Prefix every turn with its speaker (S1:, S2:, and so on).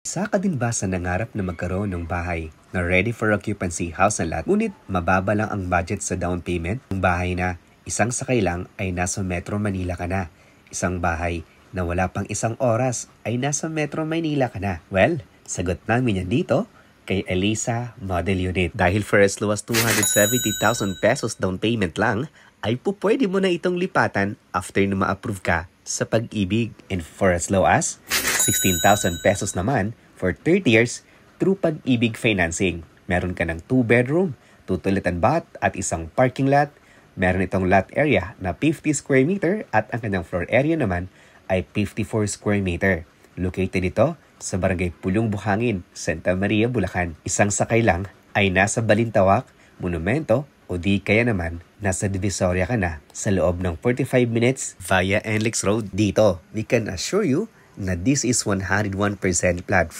S1: Isa ka din ba sa nangarap na magkaroon ng bahay na ready for occupancy house na lot, ngunit mababa lang ang budget sa down payment? Ang bahay na isang sakay lang ay nasa Metro Manila ka na. Isang bahay na wala pang isang oras ay nasa Metro Manila ka na. Well, sagot namin yan dito kay Elisa Model Unit. Dahil for as low as 270,000 pesos down payment lang, ay pupwede mo na itong lipatan after na ma-approve ka sa Pag-ibig. And for as low as 16,000 pesos naman for 30 years through Pag-ibig financing. Meron ka ng 2-bedroom, 2 toilet and bath at isang parking lot. Meron itong lot area na 50 square meter at ang kanyang floor area naman ay 54 square meter. Located ito sa Barangay Pulong Buhangin, Santa Maria, Bulacan. Isang sakay lang ay nasa Balintawak, Monumento o di kaya naman nasa Divisoria ka na sa loob ng 45 minutes via NLEX Road. Dito, we can assure you na this is 101% plot.